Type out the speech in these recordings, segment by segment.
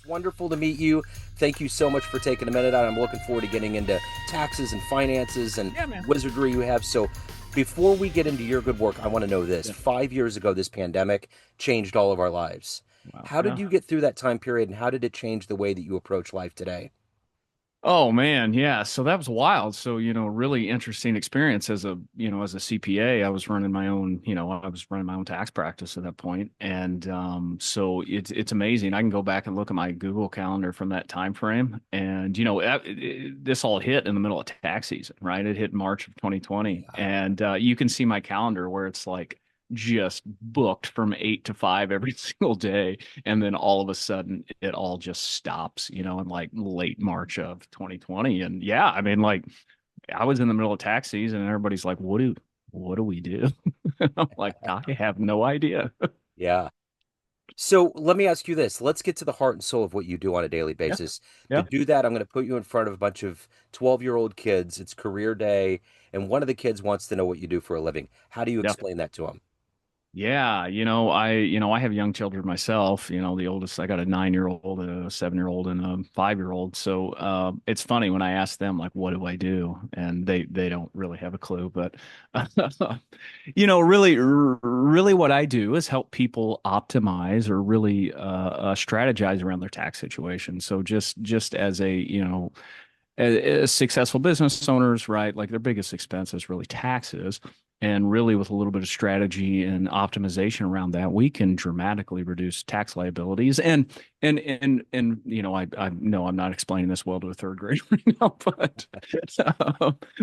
Wonderful to meet you. Thank you so much for taking a minute out. I'm looking forward to getting into taxes and finances and Yeah, man. wizardry you have. So, before we get into your good work, I want to know this. Yeah. 5 years ago, this pandemic changed all of our lives. Wow. How did Yeah. you get through that time period, and how did it change the way that you approach life today? Oh man, yeah. So that was wild. So, really interesting experience as a CPA. I was running my own, I was running my own tax practice at that point. And so it's amazing. I can go back and look at my Google Calendar from that time frame. And this all hit in the middle of tax season, right? It hit March of 2020. Yeah. And you can see my calendar where it's like just booked from 8 to 5 every single day. And then all of a sudden it all just stops, in like late March of 2020. And yeah, I mean, like I was in the middle of tax season and everybody's like, what do we do? I'm like, I have no idea. Yeah. So let me ask you this. Let's get to the heart and soul of what you do on a daily Yeah. basis. To Yeah. do that, I'm going to put you in front of a bunch of 12-year-old kids. It's career day, and one of the kids wants to know what you do for a living. How do you Yeah. explain that to them? Yeah, I have young children myself. The oldest, I got a 9-year-old, a 7-year-old, and a 5-year-old. So it's funny when I ask them, like, what do I do? And they don't really have a clue. But really, what I do is help people optimize or really strategize around their tax situation. So just as as successful business owners, right? Like their biggest expense is really taxes. And really, with a little bit of strategy and optimization around that, we can dramatically reduce tax liabilities. And I know I'm not explaining this well to a third grader right now, but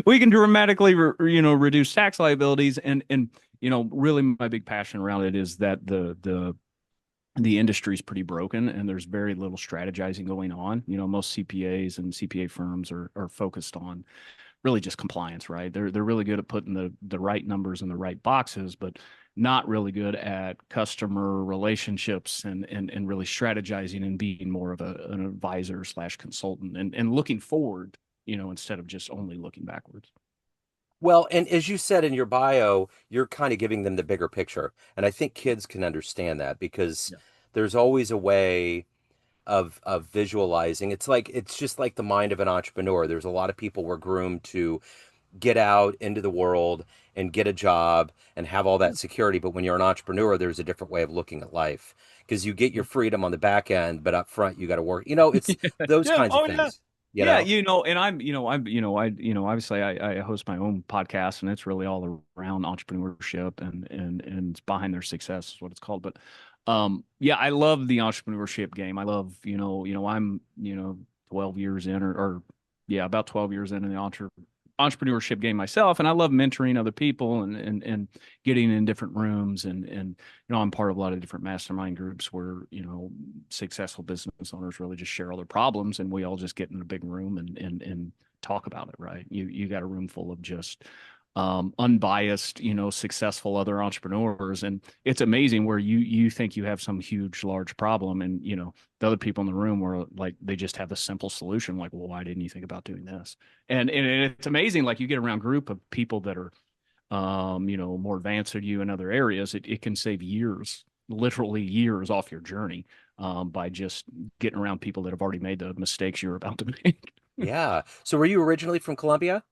we can dramatically reduce tax liabilities. And really, my big passion around it is that the industry is pretty broken and there's very little strategizing going on. Most CPAs and CPA firms are focused on really just compliance, right? They're really good at putting the right numbers in the right boxes, but not really good at customer relationships and really strategizing and being more of an advisor slash consultant and looking forward, instead of just only looking backwards. Well, and as you said in your bio, you're kind of giving them the bigger picture. And I think kids can understand that because Yeah. there's always a way of visualizing. It's just like the mind of an entrepreneur. There's a lot of people were groomed to get out into the world and get a job and have all that security. But when you're an entrepreneur, there's a different way of looking at life because you get your freedom on the back end, but up front, you got to work. It's those Yeah. kinds of Oh, yeah. things, you Yeah, know? and obviously I host my own podcast and it's really all around entrepreneurship and it's behind their success is what it's called. But yeah, I love the entrepreneurship game. I love, I'm, 12 years in or yeah, about 12 years in the entrepreneurship game myself. And I love mentoring other people and getting in different rooms and I'm part of a lot of different mastermind groups where, successful business owners really just share all their problems and we all just get in a big room and talk about it, right? You got a room full of just unbiased, successful other entrepreneurs. And it's amazing where you think you have some huge, large problem and, the other people in the room were like, they just have a simple solution. Like, well, why didn't you think about doing this? And it's amazing. Like you get around a group of people that are more advanced than you in other areas, it can save years, literally years off your journey by just getting around people that have already made the mistakes you're about to make. Yeah. So were you originally from Columbia?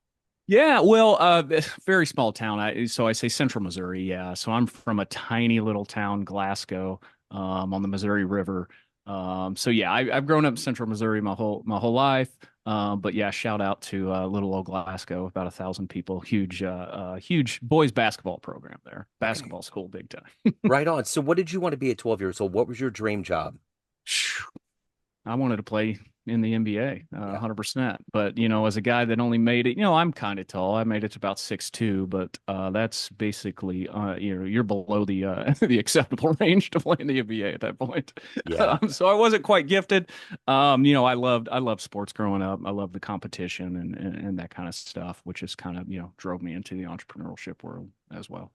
Yeah, well, very small town. So I say Central Missouri. Yeah, so I'm from a tiny little town, Glasgow, on the Missouri River. So yeah, I've grown up in Central Missouri my whole life. But yeah, shout out to little old Glasgow, about 1,000 people. Huge boys basketball program there. Okay. Basketball school, big time. Right on. So what did you want to be at 12 years old? What was your dream job? I wanted to play in the NBA, Yeah. 100%. But, as a guy that only made it, I'm kind of tall. I made it to about 6'2", but that's basically, you're below the the acceptable range to play in the NBA at that point. Yeah. So I wasn't quite gifted. I loved sports growing up. I loved the competition and that kind of stuff, which is kind of, drove me into the entrepreneurship world as well.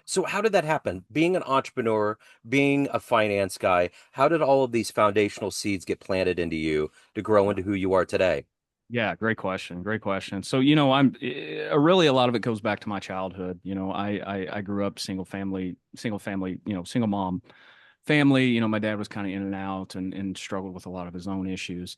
So how did that happen? Being an entrepreneur, being a finance guy, how did all of these foundational seeds get planted into you to grow into who you are today? Yeah, great question. Great question. So, really a lot of it goes back to my childhood. I grew up single family, single mom family, my dad was kind of in and out and struggled with a lot of his own issues.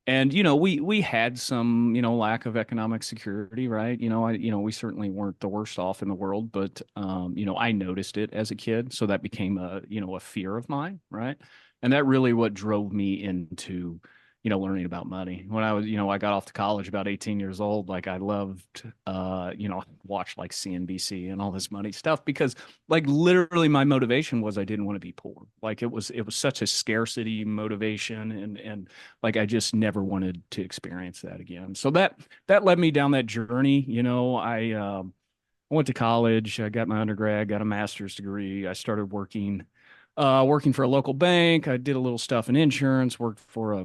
And, we had some, lack of economic security, right? We certainly weren't the worst off in the world, but I noticed it as a kid. So that became a fear of mine, right? And that really what drove me into learning about money. When I got off to college about 18 years old, like I loved, watch like CNBC and all this money stuff because like literally my motivation was I didn't want to be poor. Like it was such a scarcity motivation and like I just never wanted to experience that again. So that led me down that journey. I went to college, I got my undergrad, got a master's degree. I started working for a local bank. I did a little stuff in insurance, worked for a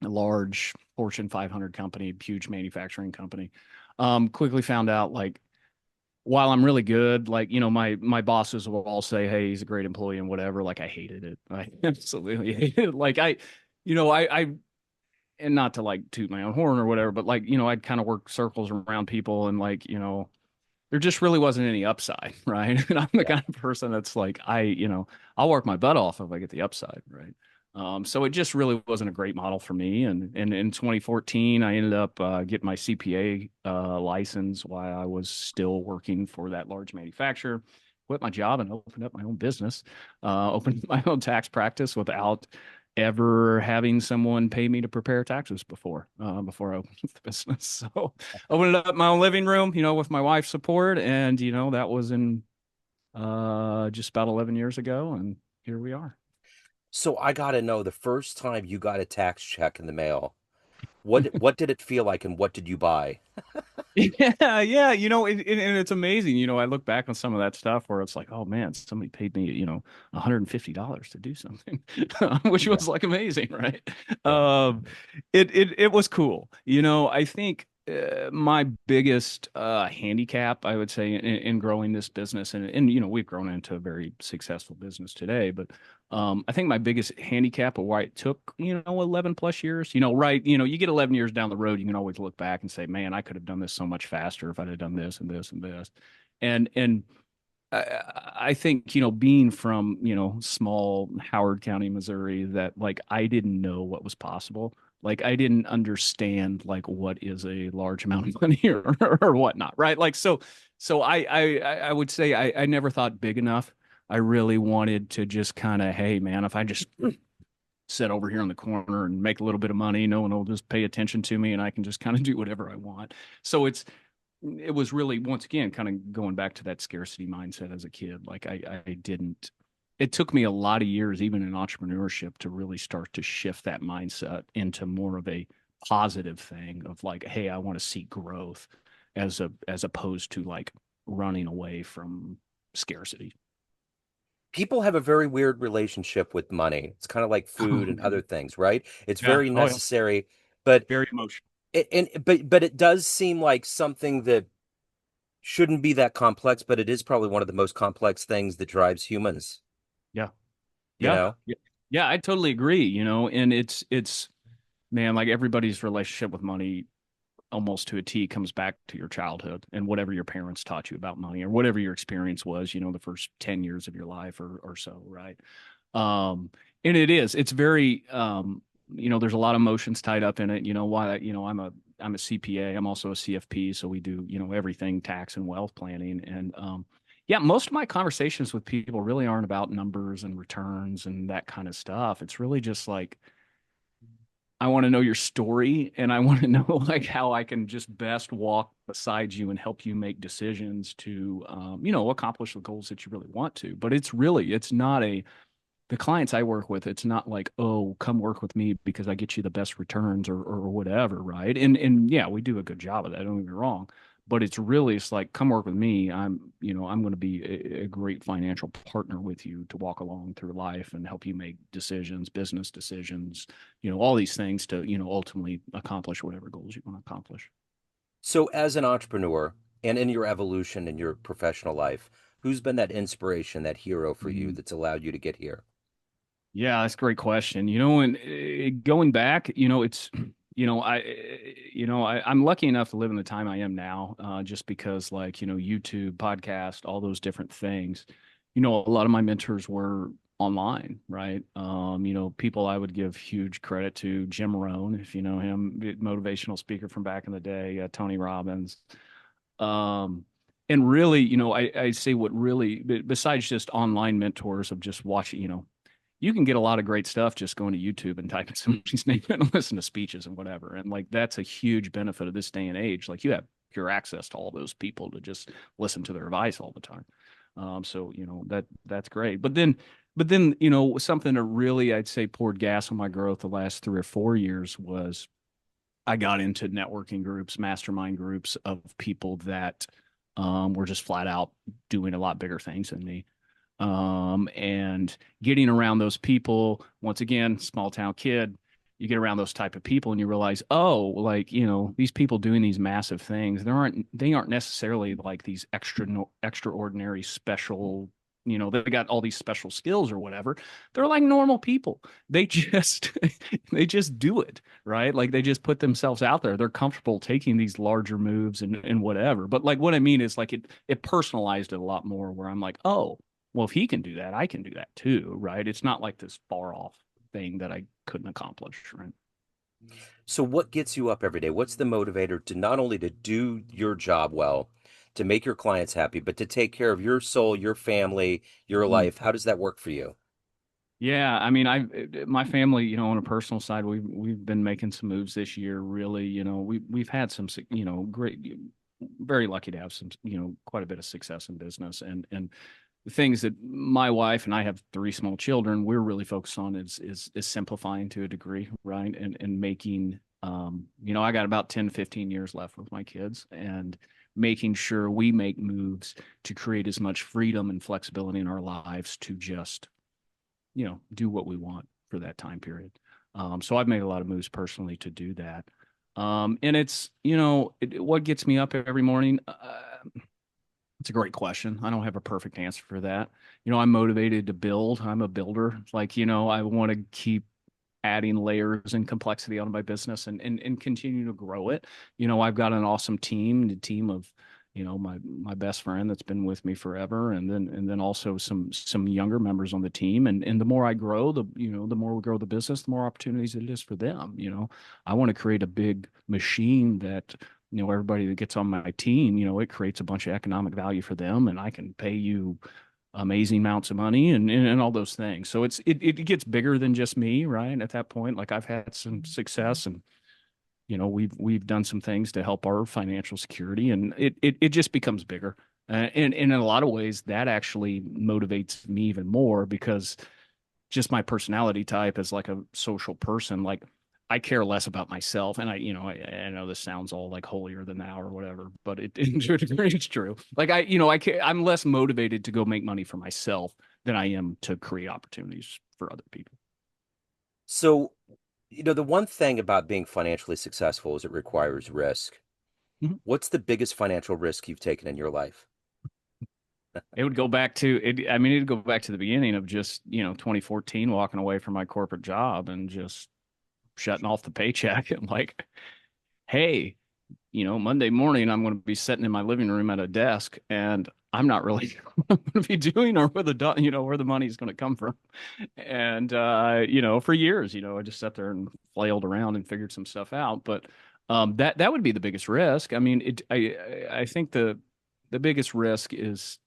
large Fortune 500 company, huge manufacturing company. Quickly found out like while I'm really good, like my bosses will all say, "Hey, he's a great employee and whatever." Like I hated it. I absolutely hated it. Like I and not to like toot my own horn or whatever, but like I'd kind of work circles around people and like there just really wasn't any upside, right? And I'm the Yeah. kind of person that's like, I'll work my butt off if I get the upside, right? So it just really wasn't a great model for me. And in 2014, I ended up getting my CPA license while I was still working for that large manufacturer. Quit my job and opened up my own business, opened my own tax practice without ever having someone pay me to prepare taxes before I opened the business. So opened up my own living room, with my wife's support. And, that was in just about 11 years ago. And here we are. So I got to know the first time you got a tax check in the mail, what did it feel like and what did you buy? Yeah, yeah, and it's amazing. I look back on some of that stuff where it's like, oh man, somebody paid me, $150 to do something, which Yeah. was like amazing, right? Yeah. Um, it was cool. I think my biggest handicap, I would say, in growing this business, and we've grown into a very successful business today, but I think my biggest handicap of why it took, 11 plus years, right. You get 11 years down the road, you can always look back and say, man, I could have done this so much faster if I'd have done this and this and this. And I think, being from, small Howard County, Missouri, that like I didn't know what was possible. Like I didn't understand like what is a large amount of money or whatnot, right? Like so I would say I never thought big enough. I really wanted to just kind of, hey man, if I just sit over here in the corner and make a little bit of money, no one will just pay attention to me and I can just kind of do whatever I want. So it was really once again kind of going back to that scarcity mindset as a kid. Like I didn't. It took me a lot of years, even in entrepreneurship, to really start to shift that mindset into more of a positive thing of like, hey, I want to see growth as opposed to like running away from scarcity. People have a very weird relationship with money. It's kind of like food Oh, and other things, right? It's yeah. very Oh, yeah. necessary, but Very emotional. but it does seem like something that shouldn't be that complex, but it is probably one of the most complex things that drives humans, Yeah. you Yeah. know? Yeah. Yeah. I totally agree, and it's, man, like everybody's relationship with money almost to a T comes back to your childhood and whatever your parents taught you about money or whatever your experience was, the first 10 years of your life or so, right? Um, and it's very, there's a lot of emotions tied up in it. Why, I'm a CPA. I'm also a CFP. So we do, everything tax and wealth planning. And, yeah, most of my conversations with people really aren't about numbers and returns and that kind of stuff. It's really just like, I want to know your story and I want to know like how I can just best walk beside you and help you make decisions to accomplish the goals that you really want to. But it's not the clients I work with, it's not like, oh, come work with me because I get you the best returns or whatever, right? And yeah, we do a good job of that, don't get me wrong. But it's like, come work with me. I'm going to be a great financial partner with you to walk along through life and help you make decisions, business decisions, all these things to, ultimately accomplish whatever goals you want to accomplish. So as an entrepreneur and in your evolution in your professional life, who's been that inspiration, that hero for you Mhm. that's allowed you to get here? Yeah, that's a great question. And going back, it's, I'm lucky enough to live in the time I am now, just because like, YouTube, podcast, all those different things. A lot of my mentors were online, right? People I would give huge credit to, Jim Rohn, if you know him, motivational speaker from back in the day, Tony Robbins. Um, and really, I say what really, besides just online mentors of just watching, you can get a lot of great stuff just going to YouTube and typing somebody's name and listen to speeches and whatever. And like that's a huge benefit of this day and age. Like you have pure access to all those people to just listen to their advice all the time. So that's great. But then something that really I'd say poured gas on my growth the last 3 or 4 years was I got into networking groups, mastermind groups of people that were just flat out doing a lot bigger things than me. And getting around those people, once again, small town kid, you get around those type of people and you realize, oh, like, these people doing these massive things, they aren't necessarily like these extraordinary special, they got all these special skills or whatever. They're like normal people. They just they just do it, right? Like they just put themselves out there. They're comfortable taking these larger moves and whatever. But like what I mean is like it personalized it a lot more where I'm like, oh, well, if he can do that, I can do that too, right? It's not like this far off thing that I couldn't accomplish, right? So what gets you up every day? What's the motivator to not only to do your job well, to make your clients happy, but to take care of your soul, your family, your Mm. life? How does that work for you? Yeah, I mean, my family, on a personal side, we've been making some moves this year. Really, we've had some, great, very lucky to have some, quite a bit of success in business, and the things that my wife and I have three small children, we're really focused on is simplifying to a degree, right? And making, I got about 10, 15 years left with my kids and making sure we make moves to create as much freedom and flexibility in our lives to just, do what we want for that time period. So I've made a lot of moves personally to do that. And it's, what gets me up every morning. It's a great question. I don't have a perfect answer for that. I'm motivated to build. I'm a builder. Like, I want to keep adding layers and complexity on my business and continue to grow it. I've got an awesome team, the team of, my best friend that's been with me forever, and then also some younger members on the team. And the more I grow, the more we grow the business, the more opportunities it is for them. I want to create a big machine that everybody that gets on my team, it creates a bunch of economic value for them, and I can pay you amazing amounts of money and all those things. So it gets bigger than just me, right? At that point, like I've had some success and we've done some things to help our financial security and it just becomes bigger. And in a lot of ways that actually motivates me even more because just my personality type as like a social person, like I care less about myself. And I know this sounds all like holier than thou or whatever, but to a degree, it's true. Like I'm less motivated to go make money for myself than I am to create opportunities for other people. So, the one thing about being financially successful is it requires risk. Mhm. What's the biggest financial risk you've taken in your life? It would go back to it. I mean, it'd go back to the beginning of just, 2014, walking away from my corporate job and just shutting off the paycheck and like, hey, Monday morning, I'm going to be sitting in my living room at a desk and I'm not really sure what I'm going to be doing or where the money is going to come from. And, for years, I just sat there and flailed around and figured some stuff out. But that would be the biggest risk. I mean, I think the biggest risk is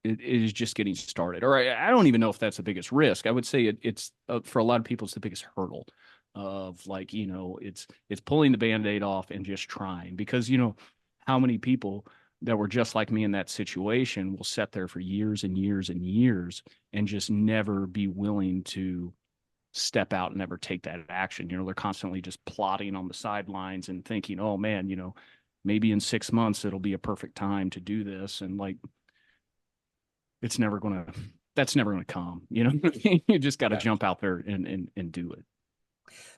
just getting started. Or I don't even know if that's the biggest risk. I would say it's for a lot of people, it's the biggest hurdle of like, it's pulling the band-aid off and just trying because, how many people that were just like me in that situation will sit there for years and years and years and just never be willing to step out and never take that action. They're constantly just plotting on the sidelines and thinking, oh man, maybe in 6 months it'll be a perfect time to do this. And like it's never gonna that's never gonna come. You just got to Yeah. jump out there and do it.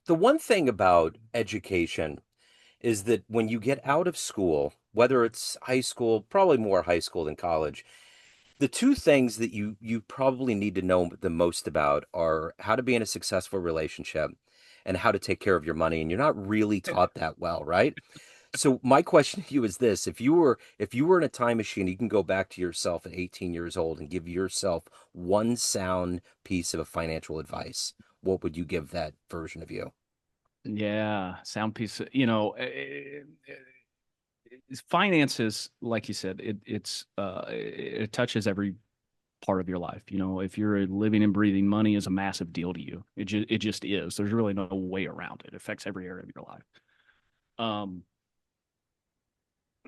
The one thing about education is that when you get out of school, whether it's high school, probably more high school than college, the two things that you probably need to know the most about are how to be in a successful relationship and how to take care of your money. And you're not really taught that well, right? So my question to you is this: if you were in a time machine, you can go back to yourself at 18 years old and give yourself one sound piece of financial advice. What would you give that version of you? Yeah, sound piece. You know, finances, like you said, it touches every part of your life. You know, if you're living and breathing, money is a massive deal to you. It just is. There's really no way around it. It affects every area of your life. Um,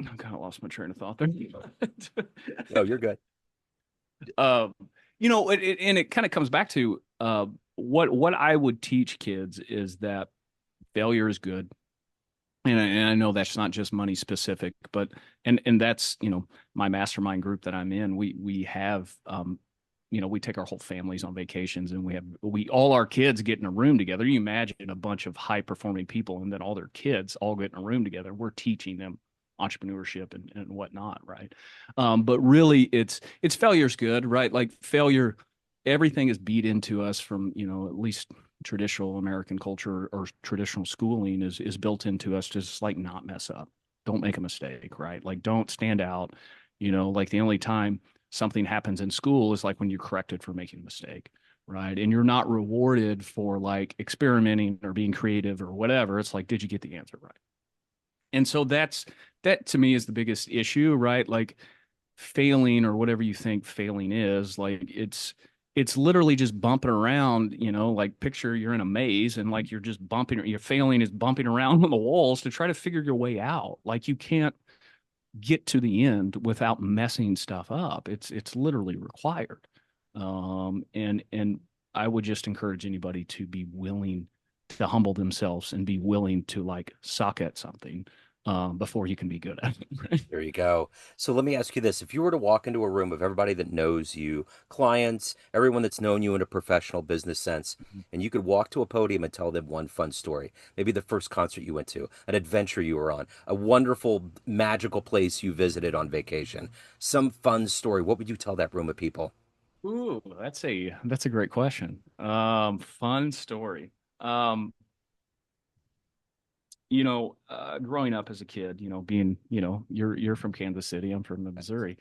I kind of lost my train of thought there. No, you're good. um, and it kind of comes back to what I would teach kids is that failure is good. And I know that's not just money specific, but and that's my mastermind group that I'm in. We have we take our whole families on vacations, and we all our kids get in a room together. You imagine a bunch of high performing people, and then all their kids all get in a room together. We're teaching them entrepreneurship and whatnot, right? But really, it's failure's good, right? Like failure, everything is beat into us from at least traditional American culture or traditional schooling is built into us to just like not mess up. Don't make a mistake, right? Like don't stand out. Like the only time something happens in school is like when you're corrected for making a mistake, right? And you're not rewarded for like experimenting or being creative or whatever. It's like, did you get the answer right? And so that to me is the biggest issue, right? Like failing or whatever you think failing is, like it's literally just bumping around, like picture you're in a maze and like you're just bumping, you're failing is bumping around on the walls to try to figure your way out. Like you can't get to the end without messing stuff up. It's literally required. And I would just encourage anybody to be willing to humble themselves and be willing to like suck at something before you can be good at it. There you go. So let me ask you this. If you were to walk into a room of everybody that knows you, clients, everyone that's known you in a professional business sense, and you could walk to a podium and tell them one fun story, maybe the first concert you went to, an adventure you were on, a wonderful, magical place you visited on vacation, some fun story, what would you tell that room of people? Ooh, that's a great question. Fun story. Um, growing up as a kid, being, you're from Kansas City, I'm from Missouri.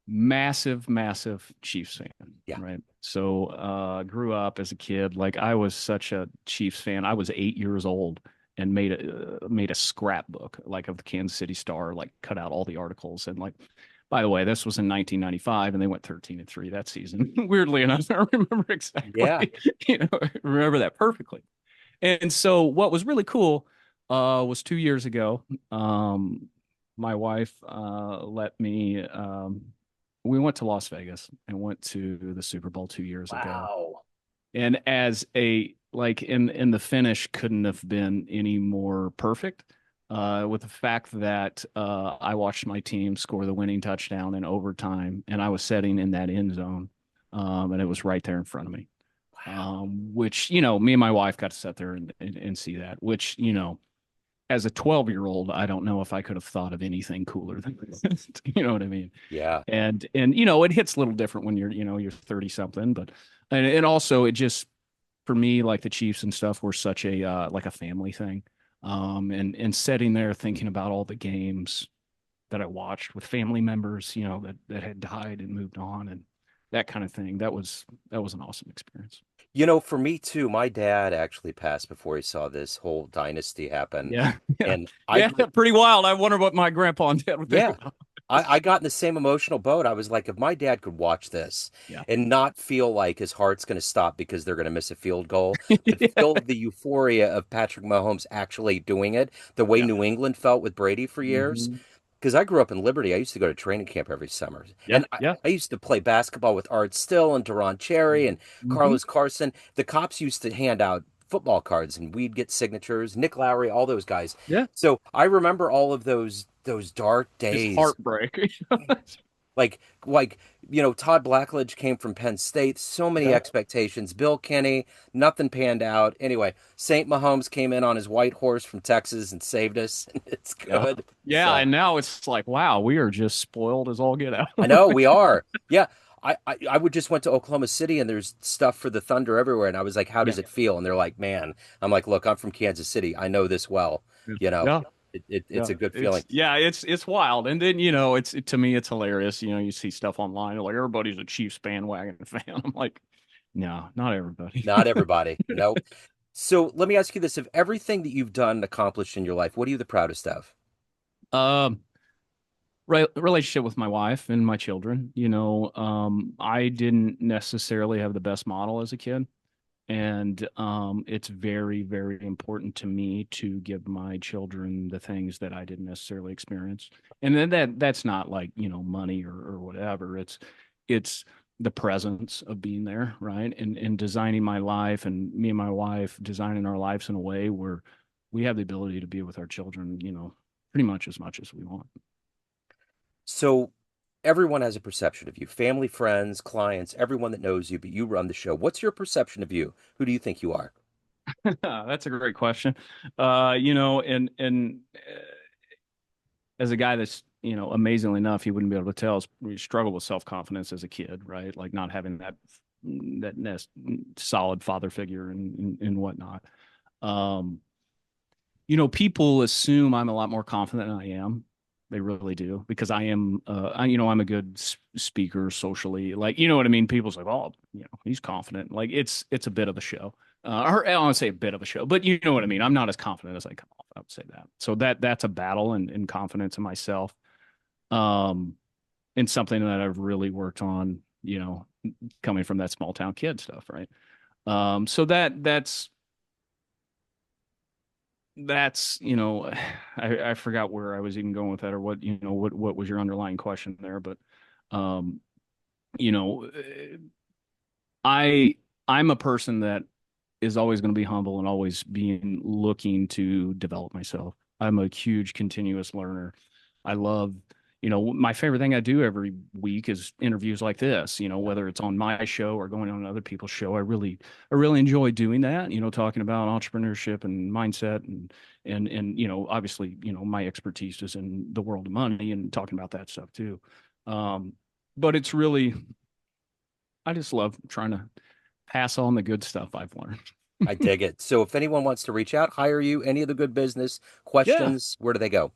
Massive, massive Chiefs fan, Yeah. right? So, grew up as a kid, like I was such a Chiefs fan. I was 8 years old and made a scrapbook like of the Kansas City Star, like cut out all the articles and like. By the way, this was in 1995, and they went 13-3 that season. Weirdly enough, I remember Yeah. exactly, remember that perfectly. And so what was really cool was 2 years ago. My wife let me we went to Las Vegas and went to the Super Bowl 2 years ago. Wow. And as a like in the finish couldn't have been any more perfect. With the fact that I watched my team score the winning touchdown in overtime, and I was sitting in that end zone, and it was right there in front of me, Wow. which me and my wife got to sit there and see that, which as a 12-year-old I don't know if I could have thought of anything cooler than that. You know what I mean? Yeah. And it hits a little different when you're 30 something, but and also it just for me, like the Chiefs and stuff were such a like a family thing. And sitting there thinking about all the games that I watched with family members, that had died and moved on and that kind of thing. That was an awesome experience. For me too, my dad actually passed before he saw this whole dynasty happen. Yeah, yeah, And I yeah. grew, Pretty wild. I wonder what my grandpa and dad would think yeah, about. I got in the same emotional boat. I was like, if my dad could watch this Yeah, and not feel like his heart's going to stop because they're going to miss a field goal, but yeah, feel the euphoria of Patrick Mahomes actually doing it, the way yeah. New England felt with Brady for years. Hmm. Because I grew up in Liberty, I used to go to training camp every summer, Yeah, and yeah. I used to play basketball with Art Still and Duron Cherry and Hmm. Carlos Carson. The cops used to hand out football cards, and we'd get signatures. Nick Lowry, all those guys. Yeah. So I remember all of those dark Just days. heartbreak. Like like Todd Blackledge came from Penn State. So many Yeah. expectations. Bill Kenny, nothing panned out. Anyway, Saint Mahomes came in on his white horse from Texas and saved us. And it's Yeah. good. Yeah. So And now it's like, wow, we are just spoiled as all get out. I know we are. Yeah. I would just went to Oklahoma City and there's stuff for the Thunder everywhere. And I was like, how Yeah. does it feel? And they're like, man, I'm like, look, I'm from Kansas City. I know this well, Yeah. you know. Yeah. It's Yeah, a good feeling. it's wild. And then, you know, to me it's hilarious. You know, you see stuff online like everybody's a Chiefs bandwagon fan. I'm like, no, not everybody. Not everybody. Nope. So let me ask you this. Of everything that you've done and accomplished in your life, what are you the proudest of? Um, relationship with my wife and my children. You know, I didn't necessarily have the best model as a kid. And it's very, very important to me to give my children the things that I didn't necessarily experience. And then that's not like, you know, money or whatever. It's the presence of being there, right? And designing my life and me and my wife designing our lives in a way where we have the ability to be with our children, you know, pretty much as we want. So everyone has a perception of you, family, friends, clients, everyone that knows you, but you run the show. What's your perception of you? Who do you think you are? That's a great question. You know, and as a guy that's, you know, amazingly enough, he wouldn't be able to tell us we struggled with self-confidence as a kid, right? Like not having that nest solid father figure and whatnot. Um, you know, people assume I'm a lot more confident than I am. They really do because you know, I'm a good speaker socially. Like, you know what I mean? People's like, oh, you know, he's confident. Like, it's a bit of a show. Or I don't want to say a bit of a show, but you know what I mean? I'm not as confident as I come off. I would say that. So that's a battle and confidence in myself. Um, and something that I've really worked on, you know, coming from that small town kid stuff, right? So that's you know I forgot where I was even going with that or what you know what was your underlying question there but um you know I I'm a person that is always going to be humble and always being looking to develop myself. I'm a huge continuous learner. I love, you know, my favorite thing I do every week is interviews like this, you know, Yeah. whether it's on my show or going on other people's show. I really enjoy doing that, you know, talking about entrepreneurship and mindset and, you know, obviously, you know, my expertise is in the world of money and talking about that stuff too. Um, but it's really, I just love trying to pass on the good stuff I've learned. I dig it. So if anyone wants to reach out, hire you, any of the good business Yeah. questions, where do they go?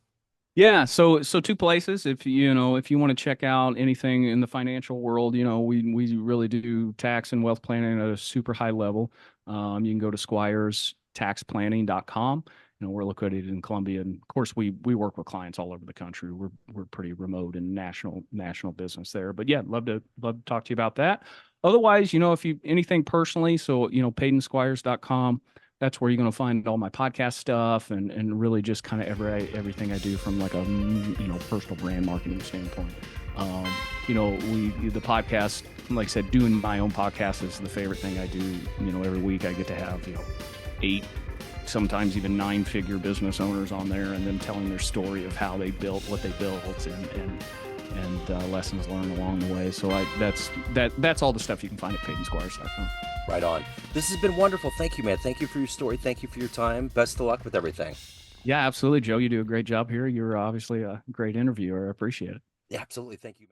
Yeah, so two places. If you know, if you want to check out anything in the financial world, you know, we really do tax and wealth planning at a super high level. You can go to squirestaxplanning.com. You know, we're located in Columbia, and of course, we work with clients all over the country. We're pretty remote and national business there. But yeah, love to talk to you about that. Otherwise, you know, if you anything personally, so you know, PadenSquires.com, that's where you're going to find all my podcast stuff and really just kind of everything I do from like a you know personal brand marketing standpoint. Um, you know, the podcast, like I said, doing my own podcast is the favorite thing I do. You know, every week I get to have you know 8, sometimes even 9-figure business owners on there, and them telling their story of how they built what they built and lessons learned along the way. So that's all the stuff you can find at PadenSquires.com. Right on. This has been wonderful. Thank you, man. Thank you for your story. Thank you for your time. Best of luck with everything. Yeah, absolutely, Joe. You do a great job here. You're obviously a great interviewer. I appreciate it. Yeah, absolutely. Thank you.